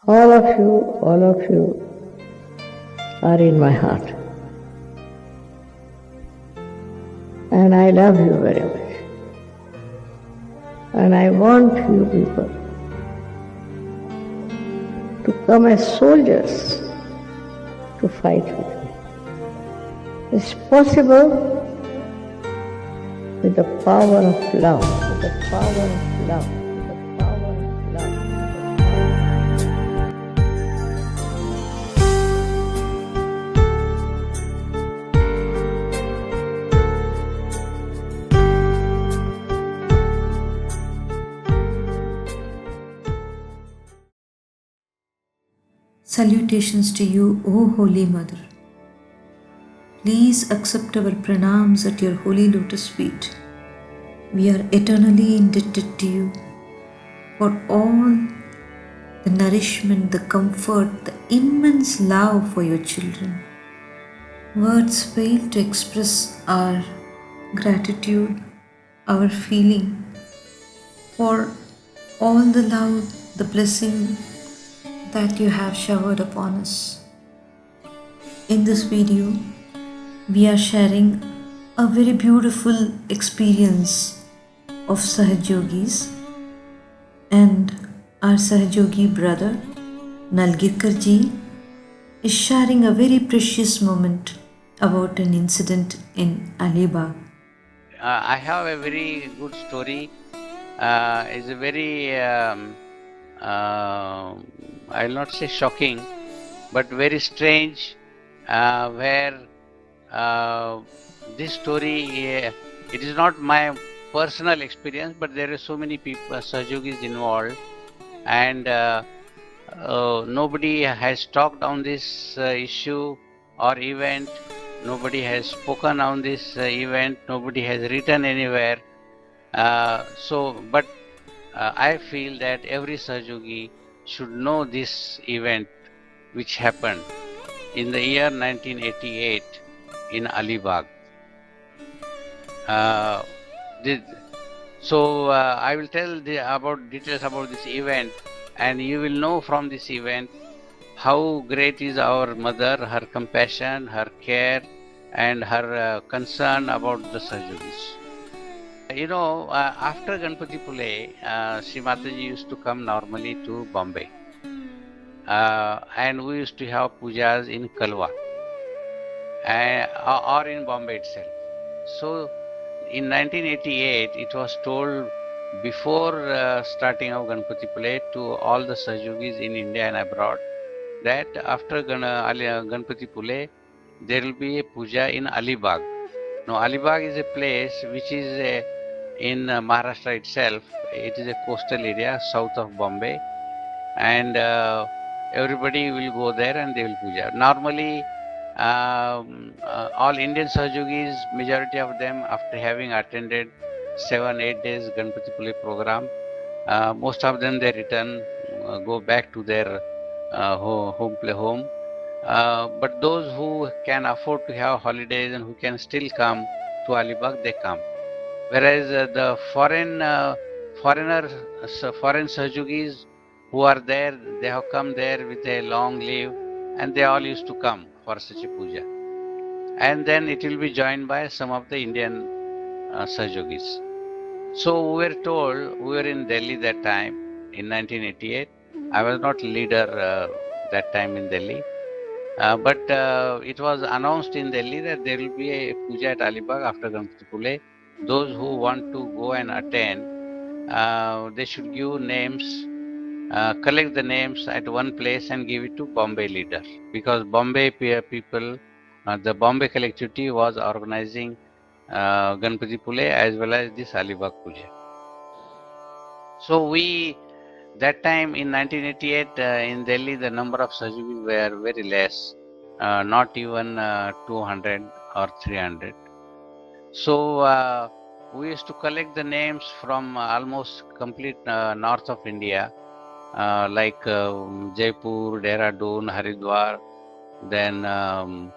All of you are in my heart. And I love you very much. And I want you people to come as soldiers to fight with me. It's possible with the power of love, with the power of love. Salutations to you, O Holy Mother. Please accept our pranams at your holy lotus feet. We are eternally indebted to you for all the nourishment, the comfort, the immense love for your children. Words fail to express our gratitude, our feeling for all the love, the blessing that you have showered upon us. In this video, we are sharing a very beautiful experience of Sahajogis, and our Sahajogi brother Nalgirkarji is sharing a very precious moment about an incident in Alibagh. I have a very good story. It's a very I'll not say shocking, but very strange, where this story, it is not my personal experience, but there are so many people, Sahajogis involved, and nobody has talked on this issue or event, nobody has spoken on this event, nobody has written anywhere. But I feel that every Sahajogi should know this event which happened in the year 1988 in Alibagh. I will tell about details about this event, and you will know from this event how great is our mother, her compassion, her care, and her concern about the Sahajogis. You know, after Ganpati Pule, ShriMataji used to come normally to Bombay. And we used to have pujas in Kalwa or in Bombay itself. So in 1988, it was told before starting of Ganpati Pule to all the Sahajogis in India and abroad that after Ganpati Pule, there will be a puja in Alibagh. Now, Alibagh is a place which is in Maharashtra itself. It is a coastal area south of Bombay, and everybody will go there and they will puja. Normally, all Indian Sahajogis, majority of them, after having attended 7-8 days Ganpati Pule program, most of them they return, go back to their home. But those who can afford to have holidays and who can still come to Alibagh, they come. Whereas the foreign Sahajogis who are there, they have come there with a long leave, and they all used to come for such a puja. And then it will be joined by some of the Indian Sahajogis. So we were told, we were in Delhi that time in 1988. I was not leader that time in Delhi. But it was announced in Delhi that there will be a puja at Alibagh after Ganpati Pule. Those who want to go and attend, they should give names, collect the names at one place and give it to Bombay leader. Because Bombay people, the Bombay collectivity was organizing Ganpati Pule as well as this Alibagh puja. So we That time in 1988 in Delhi, the number of Sajugis were very less, not even 200 or 300. So we used to collect the names from almost complete north of India, like Jaipur, Dehradun, Haridwar, then all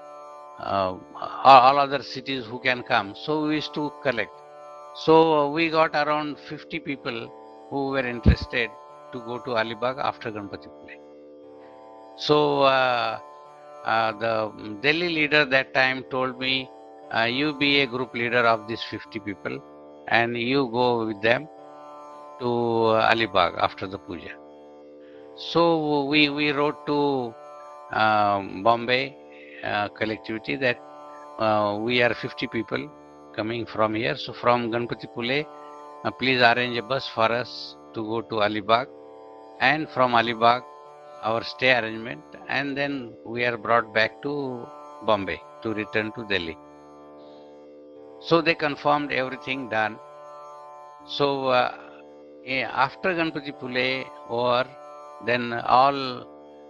other cities who can come. So we used to collect. So we got around 50 people who were interested to go to Alibagh after Ganpati Pule. So the Delhi leader that time told me, you be a group leader of these 50 people and you go with them to Alibagh after the puja. So we wrote to Bombay collectivity that we are 50 people coming from here. So from Ganpati Pule, please arrange a bus for us to go to Alibagh, and from Alibagh our stay arrangement, and then we are brought back to Bombay to return to Delhi. So they confirmed everything done. So after Ganpati Pule over, then all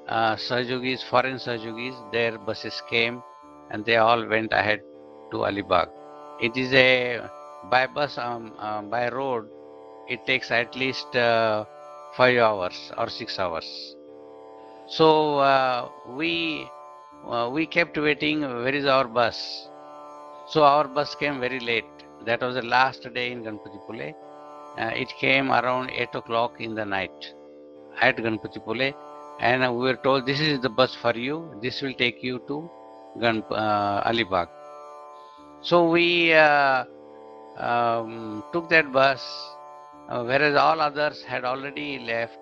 Sahjogis, foreign Sahjogis, their buses came and they all went ahead to Alibagh. It is a by bus, by road, it takes at least 5 hours or 6 hours. So we kept waiting, where is our bus? So our bus came very late. That was the last day in Ganpati Pule. It came around 8 o'clock in the night at Ganpati Pule, and we were told, this is the bus for you. This will take you to Alibagh. So we took that bus, whereas all others had already left.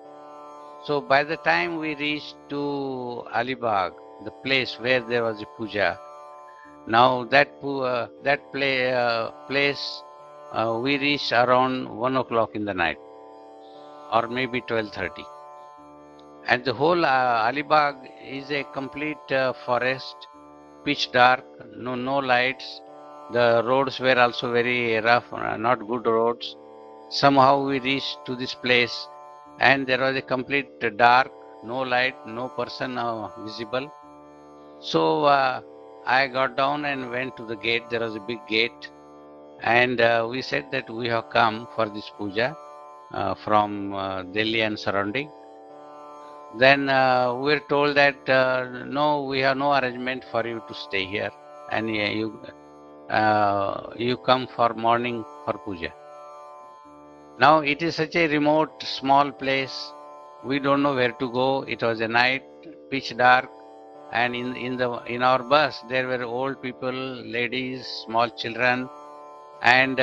So by the time we reached to Alibagh, the place where there was a puja, now that place we reached around 1 o'clock in the night, or maybe 12:30. And the whole Alibagh is a complete forest, pitch dark, no lights. The roads were also very rough, not good roads. Somehow we reached to this place, and there was a complete dark, no light, no person visible. So I got down and went to the gate. There was a big gate, and we said that we have come for this puja from Delhi and surrounding. Then we were told that no, we have no arrangement for you to stay here, and you come for morning for puja. Now it is such a remote, small place. We don't know where to go. It was a night, pitch dark, and in our bus there were old people, ladies, small children, and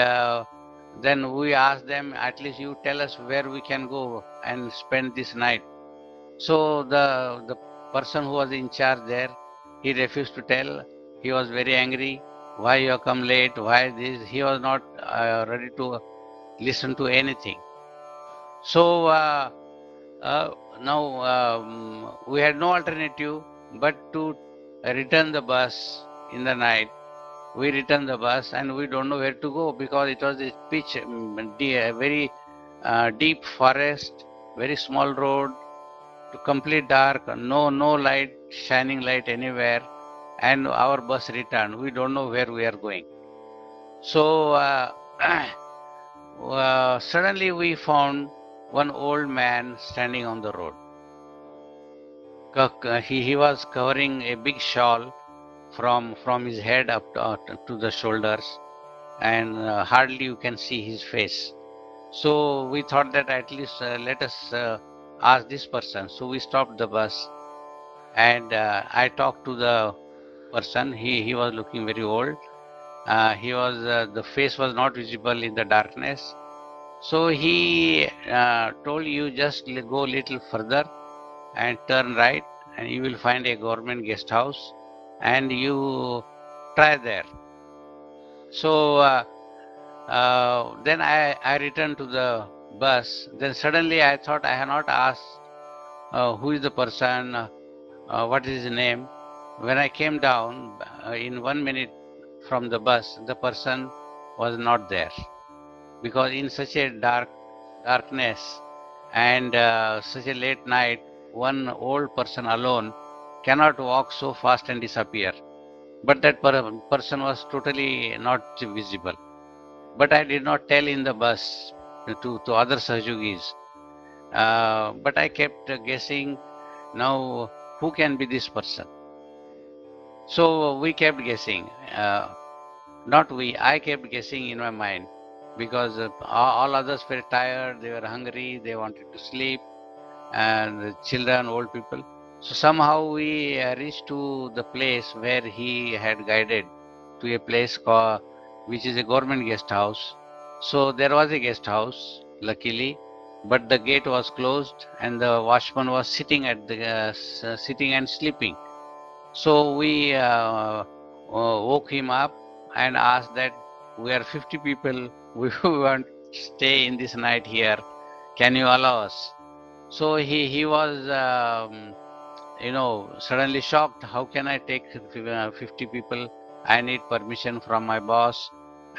then we asked them, at least you tell us where we can go and spend this night. So the person who was in charge there, he refused to tell. He was very angry. Why you have come late? Why this? He was not ready to listen to anything. So now we had no alternative but to return the bus in the night. We returned the bus and we don't know where to go because it was a pitch, very deep forest, very small road, complete dark, no light, shining light anywhere, and our bus returned. We don't know where we are going. So suddenly we found one old man standing on the road. He was covering a big shawl from his head up to the shoulders, and hardly you can see his face. So we thought that at least let us ask this person. So we stopped the bus, and I talked to the person. He was looking very old. He was the face was not visible in the darkness. So he told, you just go a little further and turn right, and you will find a government guest house, and you try there. So then I returned to the bus. Then suddenly I thought I had not asked who is the person, what is his name. When I came down in 1 minute from the bus, the person was not there, because in such a darkness and such a late night, one old person alone cannot walk so fast and disappear. But that person was totally not visible. But I did not tell in the bus to other Sahjogis. But I kept guessing, now who can be this person? So we kept guessing. Not we, I kept guessing in my mind, because all others were tired, they were hungry, they wanted to sleep, and the children, old people. So somehow we reached to the place where he had guided, to a place called, which is a government guest house. So there was a guest house, luckily, but the gate was closed and the watchman was sitting at the sitting and sleeping. So we woke him up and asked that we are 50 people, we want to stay in this night here. Can you allow us? So he was suddenly shocked. How can I take 50 people? I need permission from my boss.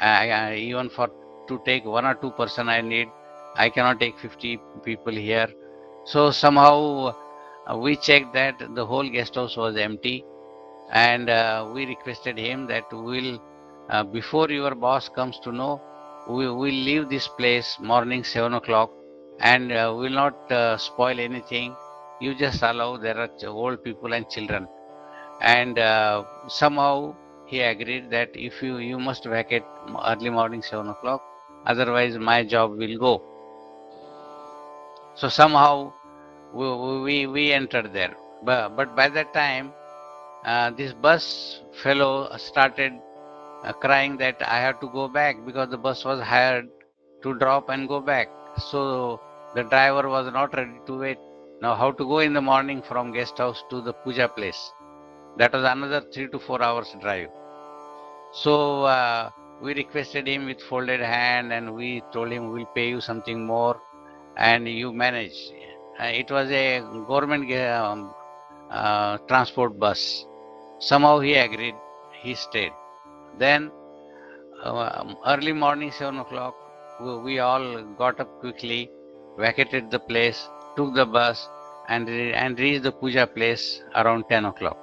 Even for to take 1 or 2 person I cannot take 50 people here. So somehow we checked that the whole guest house was empty, and we requested him that we'll before your boss comes to know, we will leave this place morning 7 o'clock, and will not spoil anything. You just allow, there are old people and children. And somehow he agreed that if you must vacate early morning 7 o'clock, otherwise my job will go. So somehow we entered there. But by that time, this bus fellow started crying that I have to go back, because the bus was hired to drop and go back. So the driver was not ready to wait. Now how to go in the morning from guest house to the puja place? That was another 3 to 4 hours drive. So we requested him with folded hand, and we told him we'll pay you something more and you manage. It was a government transport bus. Somehow he agreed, he stayed. Then early morning 7 o'clock, we all got up quickly, vacated the place, took the bus, and reached the puja place around 10 o'clock.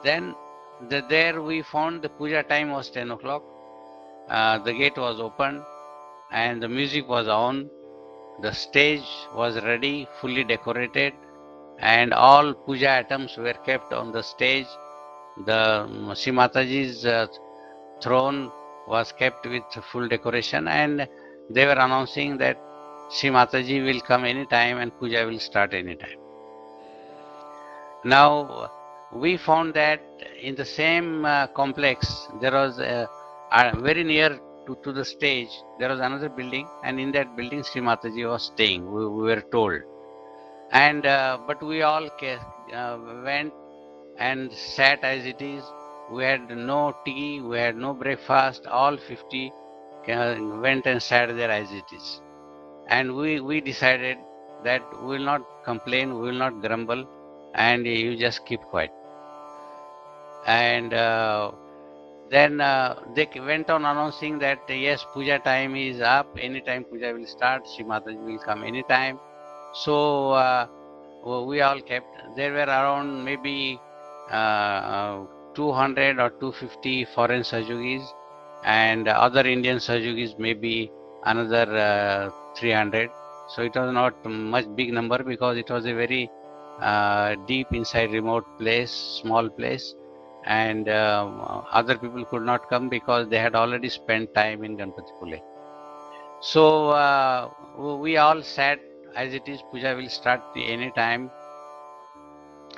Then there we found the puja time was 10 o'clock. The gate was open and the music was on. The stage was ready, fully decorated, and all puja items were kept on the stage. The ShriMataji's throne was kept with full decoration, and they were announcing that ShriMataji will come anytime and puja will start anytime. Now we found that in the same complex there was very near to the stage there was another building, and in that building ShriMataji was staying, we were told. And but we all went and sat as it is. We had no tea, we had no breakfast. All 50 went and sat there as it is. And we decided that we will not complain, we will not grumble, and you just keep quiet. And then they went on announcing that yes, puja time is up, anytime puja will start, ShriMataji will come anytime. So we all kept, there were around maybe 200 or 250 foreign Sahjogis, and other Indian Sahjogis maybe another 300. So it was not much big number, because it was a very deep inside remote place, small place, and other people could not come because they had already spent time in Ganpatipule. So we all sat as it is, puja will start any time.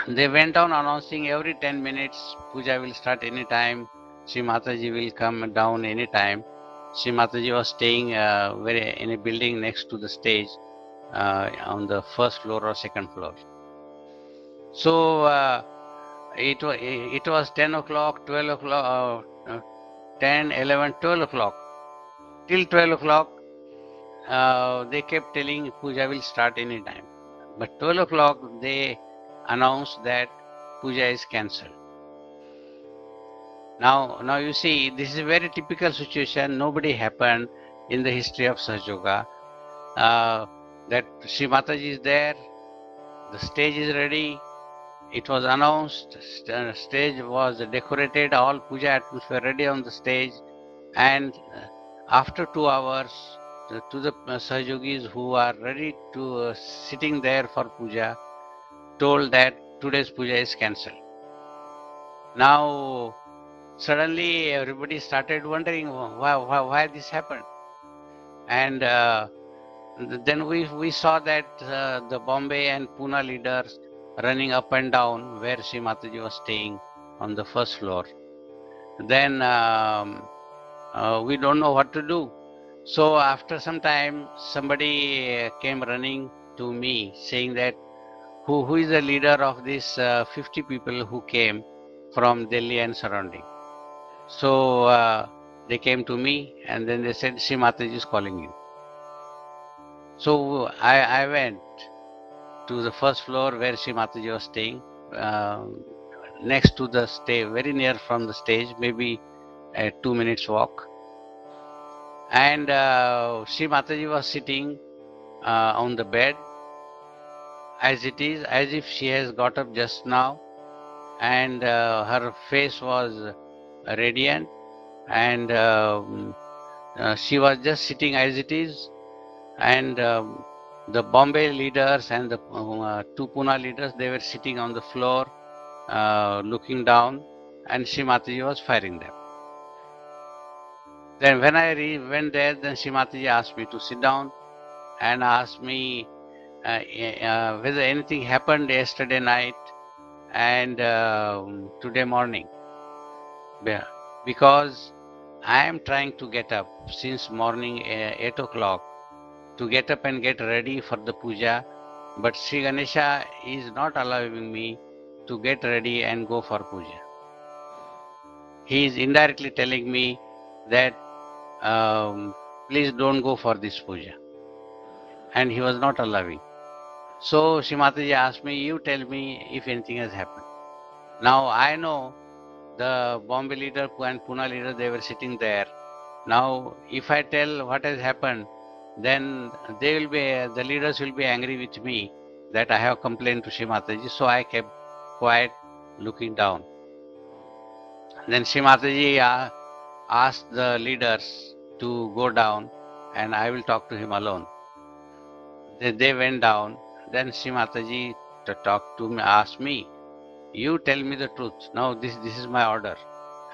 They went on announcing every 10 minutes, puja will start any time, ShriMataji will come down any time. ShriMataji was staying in a building next to the stage on the first floor or second floor. So it was 10 o'clock, 12 o'clock, 10, 11, 12 o'clock. Till 12 o'clock, they kept telling puja will start any time. But 12 o'clock, they announced that puja is cancelled. Now you see, this is a very typical situation. Nobody happened. in the history of Sahajoga, that Shri Mataji is there, the stage is ready, it was announced, stage was decorated, all puja atmosphere ready on the stage, and after 2 hours, to the Sahajogis who are ready to sitting there for puja, told that today's puja is cancelled. Now, suddenly everybody started wondering why this happened. And then we saw that the Bombay and Pune leaders running up and down where Shri Mataji was staying on the first floor. Then we don't know what to do. So after some time, somebody came running to me saying that who is the leader of this 50 people who came from Delhi and surrounding. So they came to me and then they said, Shri Mataji is calling you. So I went to the first floor where Shri Mataji was staying, next to the stage, very near from the stage, maybe a 2 minutes walk. And Shri Mataji was sitting on the bed as it is, as if she has got up just now, and her face was radiant, and she was just sitting as it is, and the Bombay leaders and the 2 Pune leaders, they were sitting on the floor looking down, and Shri Mataji was firing them. Then when I went there, then Shri Mataji asked me to sit down and asked me whether anything happened yesterday night and today morning. Because I am trying to get up since morning 8 o'clock to get up and get ready for the puja, but Sri Ganesha is not allowing me to get ready and go for puja. He is indirectly telling me that please don't go for this puja, and he was not allowing. So Shri Mataji asked me, you tell me if anything has happened. Now I know the Bombay leader and Pune leader, they were sitting there. Now if I tell what has happened, then the leaders will be angry with me that I have complained to Shri Mataji. So I kept quiet, looking down. Then Shri Mataji asked the leaders to go down and I will talk to him alone. They went down. Then Shri Mataji talked to me, asked me, you tell me the truth. Now this is my order,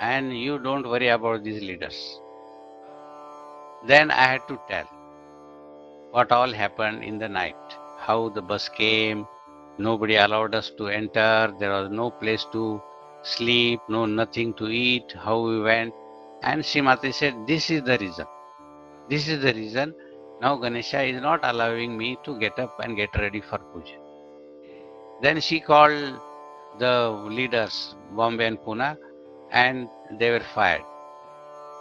and you don't worry about these leaders. Then I had to tell what all happened in the night, how the bus came, nobody allowed us to enter, there was no place to sleep, nothing to eat, how we went. And Shri Mataji said, this is the reason. This is the reason. Now Ganesha is not allowing me to get up and get ready for puja. Then she called the leaders, Bombay and Pune, and they were fired.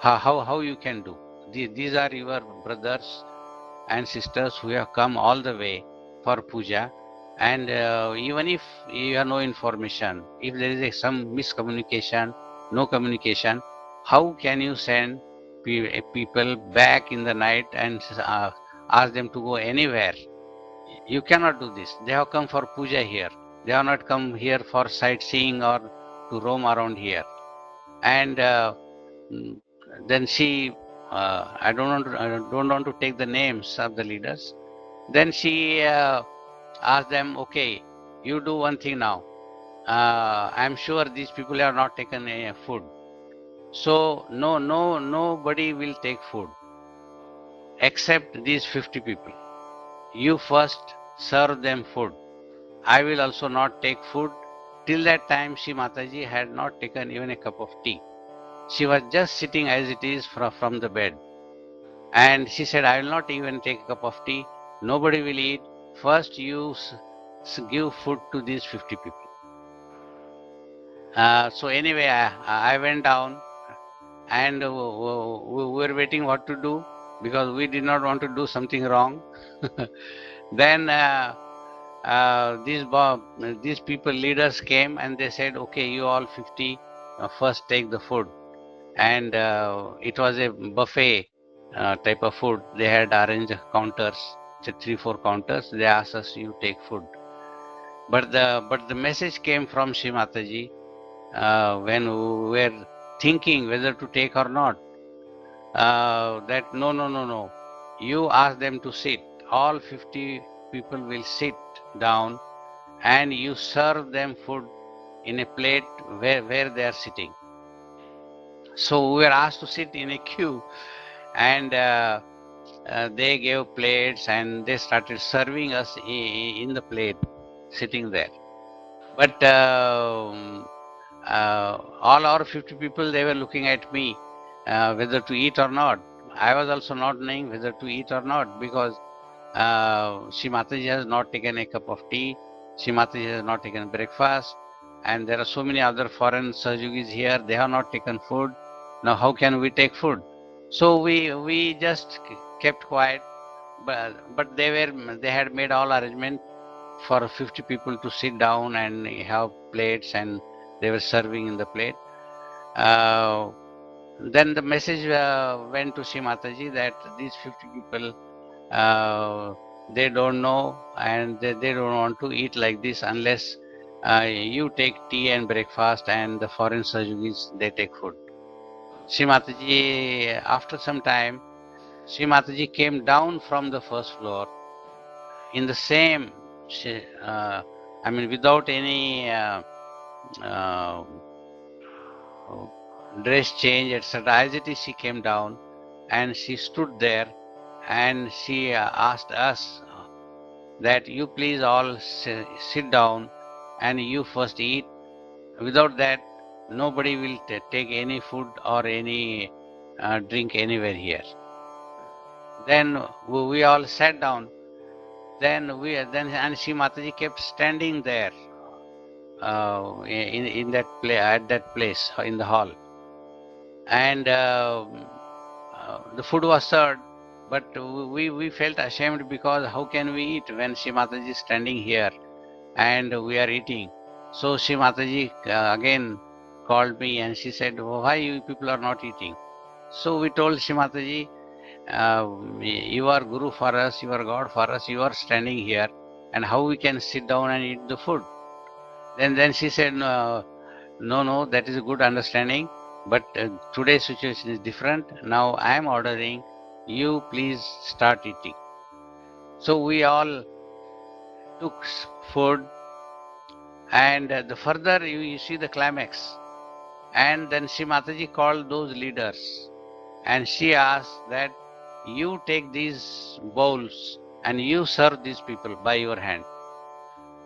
How you can do? These are your brothers and sisters who have come all the way for puja, and even if you have no information, if there is some miscommunication, no communication, how can you send people back in the night and ask them to go anywhere? You cannot do this. They have come for puja here. They have not come here for sightseeing or to roam around here. And then she, I don't want to take the names of the leaders. Then she asked them, okay, you do one thing now. I'm sure these people have not taken food. So nobody will take food except these 50 people. You first serve them food. I will also not take food. Till that time, Shri Mataji had not taken even a cup of tea. She was just sitting as it is from the bed. And she said, I will not even take a cup of tea. Nobody will eat. First, you give food to these 50 people. So anyway, I went down and we were waiting what to do because we did not want to do something wrong. Then these people, leaders came and they said, okay, you all 50 first take the food. And it was a buffet type of food. They had arranged counters, 3-4 counters. They asked us, you take food. But the message came from ShriMataji when we were thinking whether to take or not. That no. You ask them to sit. All 50 people will sit down, and you serve them food in a plate where they are sitting. So we were asked to sit in a queue, and they gave plates and they started serving us in the plate, sitting there. But all our 50 people, they were looking at me whether to eat or not. I was also not knowing whether to eat or not, because ShriMataji has not taken a cup of tea, ShriMataji has not taken breakfast, and there are so many other foreign Sahajogis here, they have not taken food. Now how can we take food? So we just kept quiet, but they had made all arrangement for 50 people to sit down and have plates, and they were serving in the plate. Then the message went to ShriMataji that these 50 people, they don't know, and they don't want to eat like this unless you take tea and breakfast, and the foreign Sahajogis, they take food. ShriMataji, after some time, ShriMataji came down from the first floor in the same, without any dress change, etc. As it is, she came down and she stood there, and she asked us that you please all sit down and you first eat. Without that, nobody will take any food or any drink anywhere here. Then we all sat down. Then and ShriMataji kept standing there in that at that place in the hall, and the food was served. But we felt ashamed, because how can we eat when ShriMataji is standing here and we are eating? So ShriMataji again called me, and she said, why you people are not eating? So we told ShriMataji, you are Guru for us, you are God for us, you are standing here, and how we can sit down and eat the food? Then she said, no, that is a good understanding, but today's situation is different. Now I am ordering, you please start eating. So we all took food, and the further you see the climax. And then ShriMataji called those leaders, and she asked that you take these bowls and you serve these people by your hand,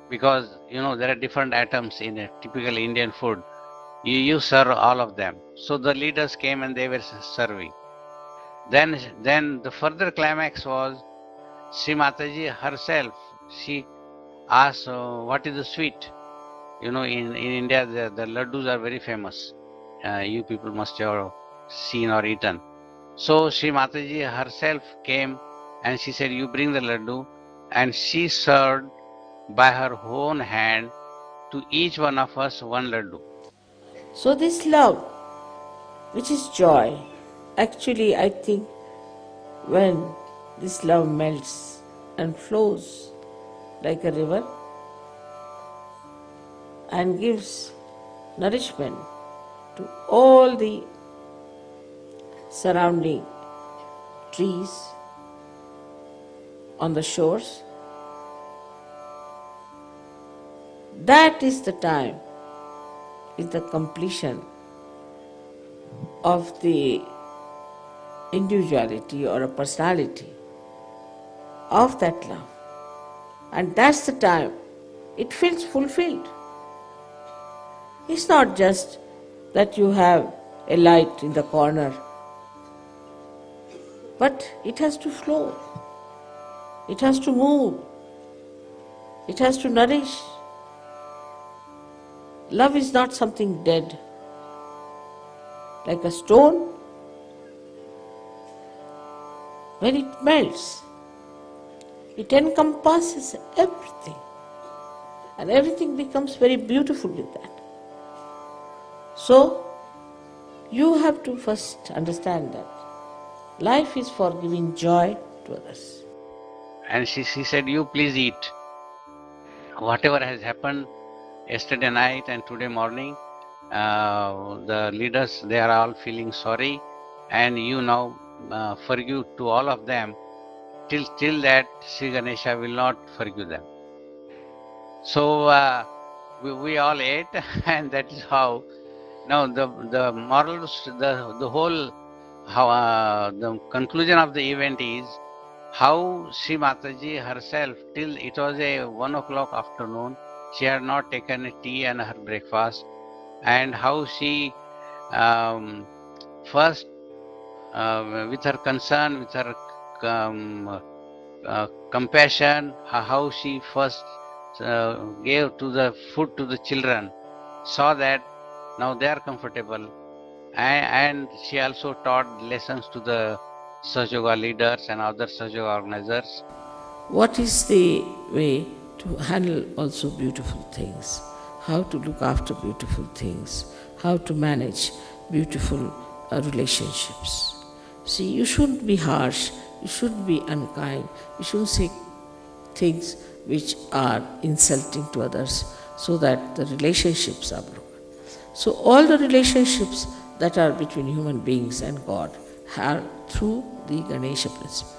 because there are different items in a typical Indian food. You serve all of them. So the leaders came and they were serving. Then the further climax was ShriMataji herself. She asked, what is the sweet? In India, the laddus are very famous. You people must have seen or eaten. So ShriMataji herself came and she said, you bring the laddu, and she served by her own hand to each one of us one laddu. So this love, which is joy, actually I think when this love melts and flows like a river and gives nourishment to all the surrounding trees on the shores, that is the time, is the completion of the individuality or a personality of that love. And that's the time it feels fulfilled. It's not just that you have a light in the corner, but it has to flow, it has to move, it has to nourish. Love is not something dead, like a stone. When it melts, it encompasses everything, and everything becomes very beautiful with that. So, you have to first understand that Life is for giving joy to others. And she said, you please eat. Whatever has happened yesterday night and today morning, the leaders, they are all feeling sorry, and you now forgive to all of them. Till that, Sri Ganesha will not forgive them. So we all ate, and that is how. Now the moral, the whole, how the conclusion of the event is how Shri Mataji herself, till it was a 1 o'clock afternoon, she had not taken a tea and her breakfast, and how she first with her concern, with her compassion, how she first gave to the food to the children, saw that now they are comfortable, and she also taught lessons to the Sahajoga leaders and other Sahajoga organizers. What is the way to handle also beautiful things? How to look after beautiful things? How to manage beautiful relationships? See, you shouldn't be harsh, you shouldn't be unkind, you shouldn't say things which are insulting to others so that the relationships are broken. So all the relationships that are between human beings and God are through the Ganesha principle.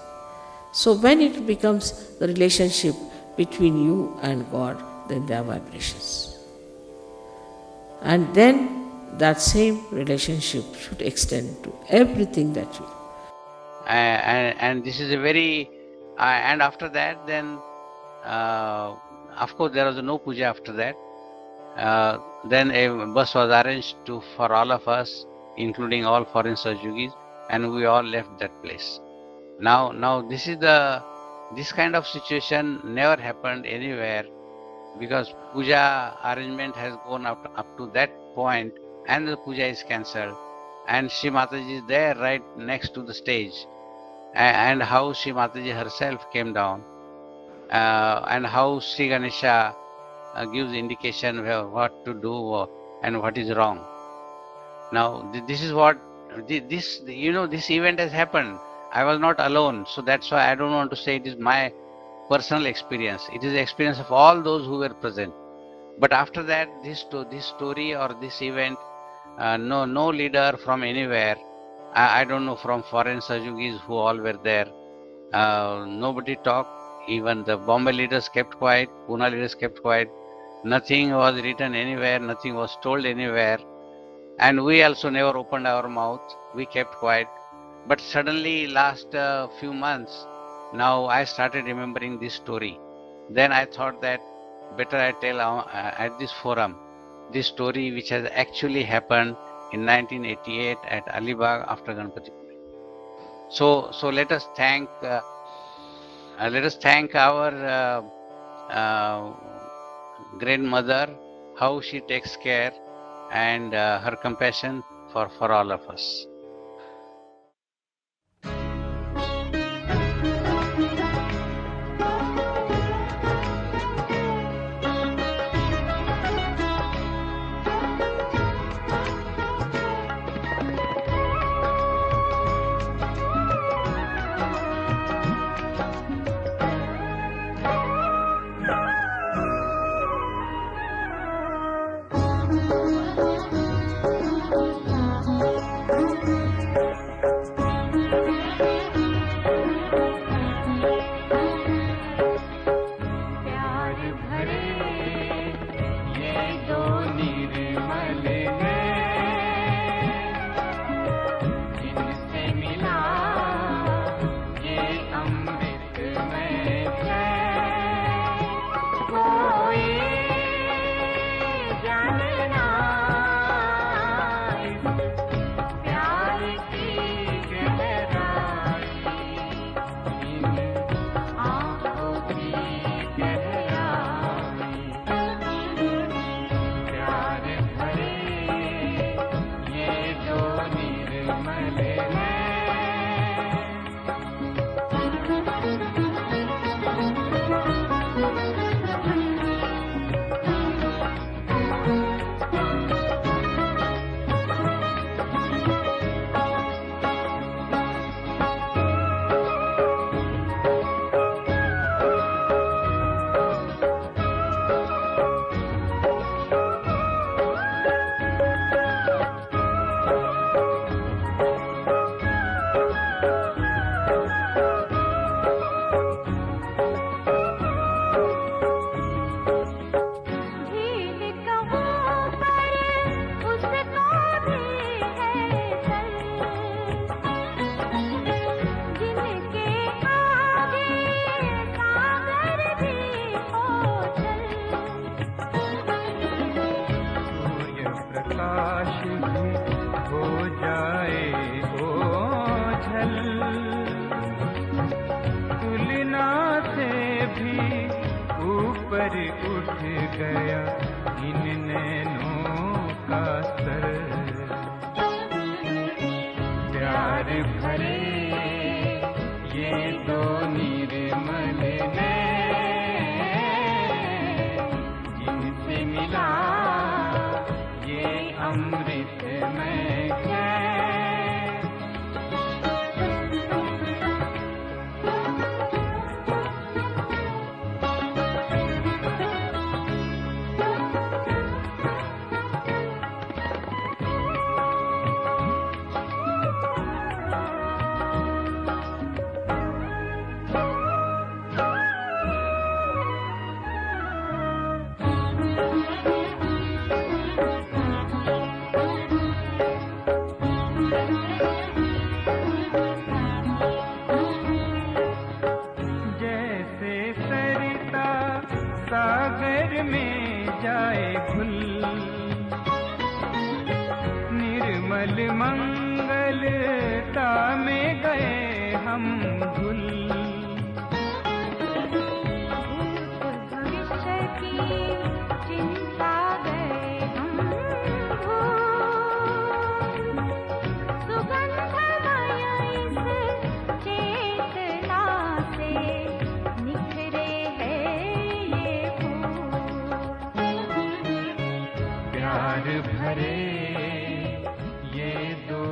So when it becomes the relationship between you and God, then there are vibrations. And then that same relationship should extend to everything that you do. And this is a very, and after that, then of course there was no puja after that. Then a bus was arranged for all of us, including all foreign Sahajogis, and we all left that place. Now this kind of situation never happened anywhere, because puja arrangement has gone up to that point, and the puja is cancelled, and Shri Mataji is there right next to the stage, and how Shri Mataji herself came down, and how Sri Ganesha gives indication what to do and what is wrong. Now this is what this event has happened. I was not alone, so that's why I don't want to say it is my personal experience. It is the experience of all those who were present. But after that, this story or this event, no leader from anywhere, I don't know, from foreign Sahajogis who all were there, nobody talked. Even the Bombay leaders kept quiet, Pune leaders kept quiet. Nothing was written anywhere, nothing was told anywhere, and we also never opened our mouth. We kept quiet. But suddenly, last few months, now I started remembering this story. Then I thought that better I tell at this forum this story which has actually happened in 1988 at Alibagh after Ganpati. So let us thank our grandmother, how she takes care, and her compassion for all of us. उठ गया इन नैनों का स्तर। प्यार भरे ये दो निर्मल नैन, जिनसे मिला ये अमृत में सागर में जाए घुल, निर्मल मंगलता में गए हम धुल। भविष्य की चिंता गए हम भूल, सुगंधमय इस चेतना से निखरे हैं प्यार भरे ये दो